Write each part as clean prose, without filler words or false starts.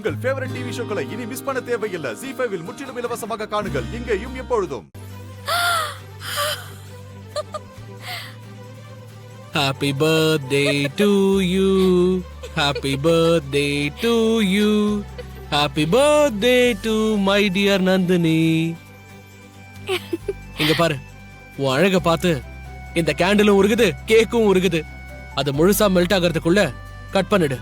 உங்கள் favourite TV ஷோக்களை இனி miss பண்ண தேவையில்லை. ZEE5 இல் முற்றிலும் இலவசமாக காணுங்கள். இங்கேயும் எப்பொழுதும். Happy birthday to you. Happy birthday to you. Happy birthday to my dear Nandini. இங்க பாரு, உன் அழக பார்த்து இந்த கேண்டிலும் உருகுது, கேக்கும் உருகுது. அது முழுசா மெல்ட் ஆகிறதுக்குள்ள கட் பண்ணிடு.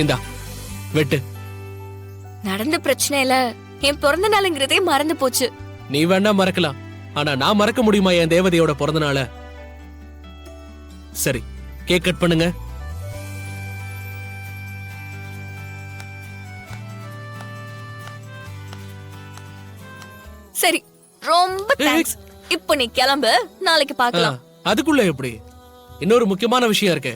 இந்தா வெட்டு. நடந்த பிரச்சனையில என் பிறந்த நாளுங்கிறதே மறந்து போச்சு. நீ வேணா மறக்கலாம், ஆனா நான் மறக்க முடியுமா என் தேவதையோட பிறந்த நாள? சரி, கேக் கட் பண்ணுங்க. சரி, ரொம்ப தேங்க்ஸ். இப்போ நீ கிளம்பு, நாளைக்கு பார்க்கலாம். அதுக்குள்ள எப்படி? இன்னொரு முக்கியமான விஷயம் இருக்கு.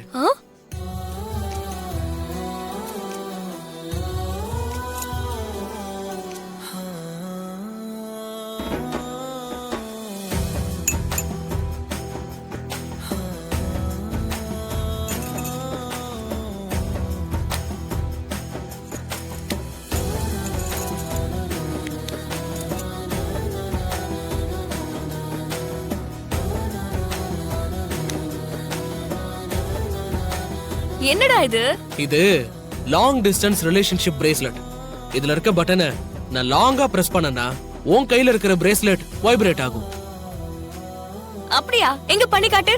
என்னடா இது? இது லாங் டிஸ்டன்ஸ் ரிலேஷன்ஷிப் பிரேஸ்லெட். இதுல இருக்க பட்டனை நான் லாங்கா பிரஸ் பண்ணனா உன் கையில இருக்கிற பிரேஸ்லெட் வைப்ரேட் ஆகும். அப்படியா? எங்க பண்ணி காட்டு.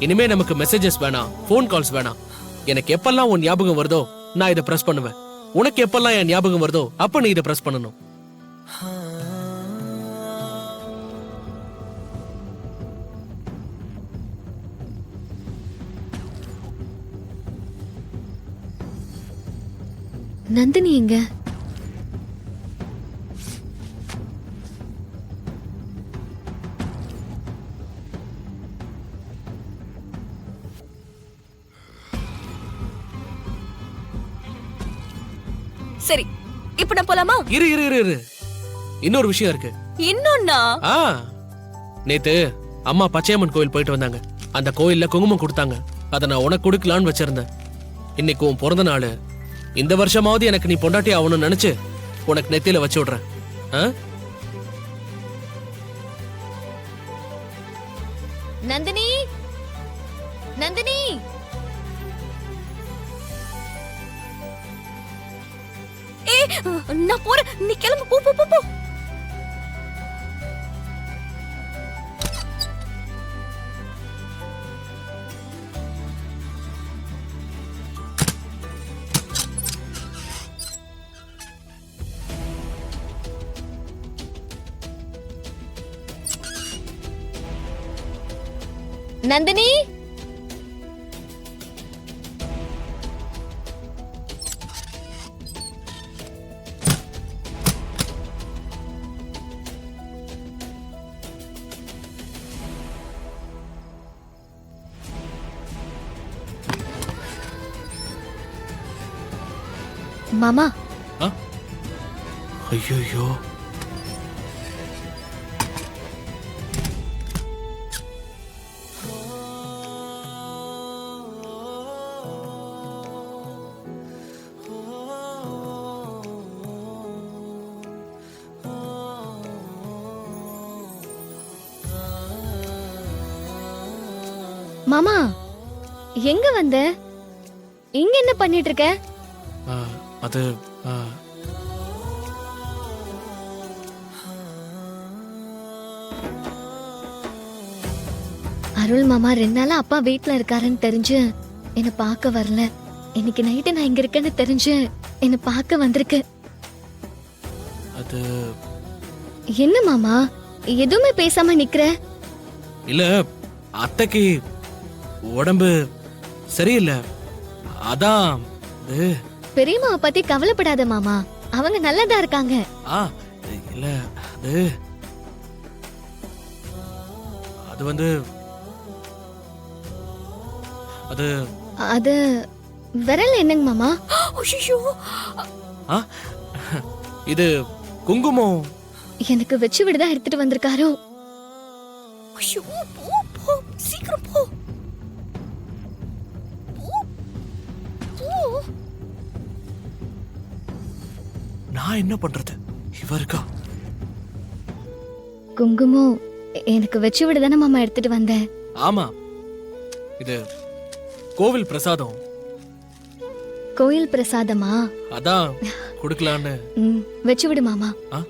இனிமே நமக்கு மெசேஜஸ் வேணாம், போன் கால்ஸ் வேணாம். எனக்கு எப்பெல்லாம் உன் ஞாபகம் வருதோ நான் இதை பிரஸ் பண்ணுவேன். உனக்கு எப்பெல்லாம் என் ஞாபகம் வருதோ அப்ப நீ இதை பிரஸ் பண்ணணும். நந்தினி எங்க? சரி, இப்ப நான் போலாமா? இரு இரு இரு இரு, இன்னொரு விஷயம் இருக்கு. இன்னொன்னா? நேத்து அம்மா பச்சையம்மன் கோயில் போயிட்டு வந்தாங்க. அந்த கோயில்ல குங்குமம் கொடுத்தாங்க. அதை நான் உனக்கு கொடுக்கலான்னு வச்சிருந்தேன். இன்னைக்கு உன் பிறந்த நாள். இந்த வருஷமாவது எனக்கு நீ பொண்டாட்டி ஆகணும்னு நினைச்சு உனக்கு நெத்தியில வச்சு விடுறேன். நந்தினி, நந்தினி, நான் போறேன், நீ கிளம்பு. போ போ போ. நந்தினி, மாமா. ஐயோ, மாமா எங்க வந்த? இங்க என்ன பண்ணிட்டு இருக்க? அது அருள் மாமா 2 நாளா அப்பா வீட்ல இருக்காருன்னு தெரிஞ்சு என்ன பார்க்க வரல. இன்னைக்கு நைட்டு நான் இங்க இருக்கேன்னு தெரிஞ்சு என்ன பார்க்க வந்திருக்கு. அது என்ன மாமா எதுவுமே பேசாம நிக்கிற? இல்ல, அத்தைக்கு உடம்பு சரியில்லை, அதான். பெரியம்மாவை பத்தி கவலைப்படாத மாமா, அவங்க நல்லதா இருக்காங்க. இல்ல, அது வந்து அது அது விரல் என்னங்க மாமா? ஐயோ, ஆ? இது குங்குமம். எனக்கு வச்சு விடுதா எடுத்துட்டு வந்திருக்காரோ? ஐயோ, போ போ, சீக்கிரம் போ. போ. நான் என்ன பண்றது? இவ இருக்கா. குங்குமம் எனக்கு வச்சு விடுதானே மாமா எடுத்துட்டு வந்தேன். ஆமா, இது கோவில் பிரசாதம். கோயில் பிரசாதமா? அதான் கொடுக்கலான்னு. வச்சு விடு மாமா. ஆ?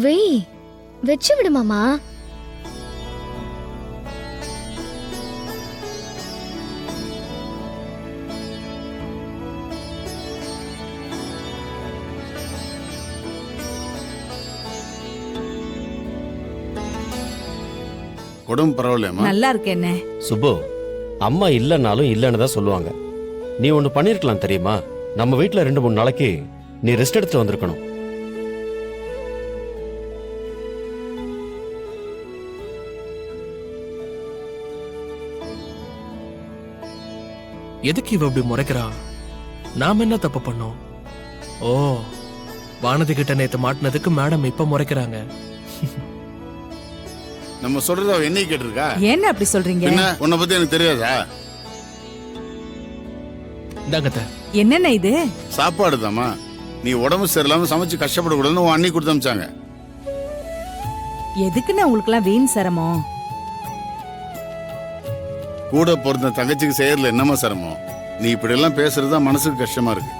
வெய், வச்சு விடு மாமா. உடம்பு பரவாயில்லையாம்மா? நல்லா இருக்கேனே. சுப்பு, அம்மா இல்லைன்னாலும் இல்லைன்னு தான் சொல்லுவாங்க. நீ ஒன்று பண்ணியிருக்கலாம் தெரியுமா? நம்ம வீட்டில் 2-3 நாளைக்கு நீ ரெஸ்ட் எடுத்துட்டு வந்திருக்கணும். எதுக்கு இவ இப்படி முறைக்கிறா? நாம என்ன தப்பு பண்ணோம்? ஓ, வானதி கிட்ட நேத்து மாட்டினதுக்கு மேடம் இப்ப முறைக்கிறாங்க. நம்ம சொல்றத அவ என்னைக்கு கேட்டிருக்கா? ஏன் அப்படி சொல்றீங்க? என்ன, உன்னை பத்தி எனக்கு தெரியாதா? இந்தாங்கத்த. என்னென்ன இது? சாப்பாடு தாமா. நீ உடம்பு சரியில்லாம சமைச்சு கஷ்டப்படக்கூடாதுன்னு உன் அண்ணி கொடுத்து அமிச்சாங்க. எதுக்குன்னு உங்களுக்கு எல்லாம் வீண் சிரமம்? கூட பிறந்த தங்கச்சிக்கு செய்யறதுல என்னமா சிரமம்? நீ இப்படி எல்லாம் பேசுறதுதான் மனசுக்கு கஷ்டமா இருக்கு.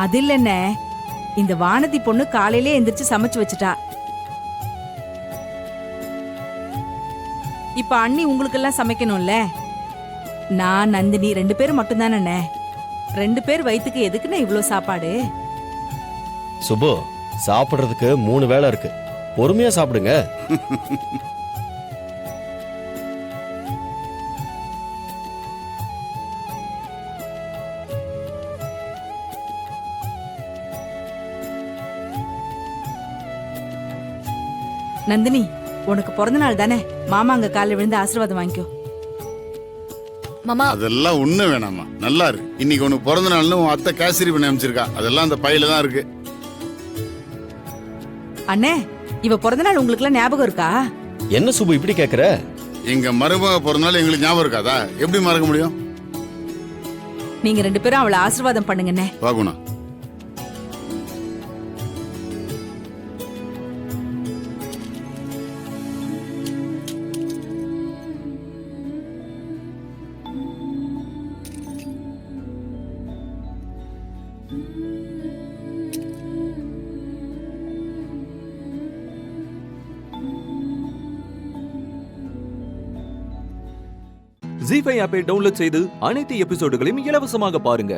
அது இல்லைண்ணே, இந்த வானதி பொண்ணு காலையிலே எந்திரிச்சு சமைச்சு வச்சுட்டா. இப்ப அண்ணி உங்களுக்கு எல்லாம் சமைக்கணும்ல. நான் நந்தினி 2 பேரும் மட்டும்தானே. 2 பேர் வயித்துக்கு எதுக்குன்னு இவ்ளோ சாப்பாடு? சுப்பு, சாப்பிட்றதுக்கு 3 வேளை இருக்கு. பொறுமையா சாப்பிடுங்க. நந்தினி, உனக்கு பிறந்த நாள் தானே, மாமா அங்க காலைல விழுந்து ஆசீர்வாதம் வாங்கிக்கோ. மாமா, அதெல்லாம் ஒண்ணு வேணாமா. நல்லா இருக்கு. இன்னைக்கு உனக்கு பிறந்த நாள்னு உன் அத்தை கேசரி பண்ணி அமைச்சிருக்கா. அதெல்லாம் அந்த பையில தான் இருக்கு. அண்ணே, இவ பிறந்த நாள் உங்களுக்கு எல்லாம் ஞாபகம் இருக்கா? என்ன சுப்பு இப்படி கேக்குற? எங்க மருமக பிறந்த நாள் எங்களுக்கு ஞாபகம் இருக்காதா? எப்படி மறக்க முடியும்? நீங்க 2 பேரும் அவளை ஆசீர்வாதம் பண்ணுங்கண்ணே. வாகுணா, ஜீ5 ஆப்பை டவுன்லோட் செய்து அனைத்து எபிசோடுகளையும் இலவசமாக பாருங்க.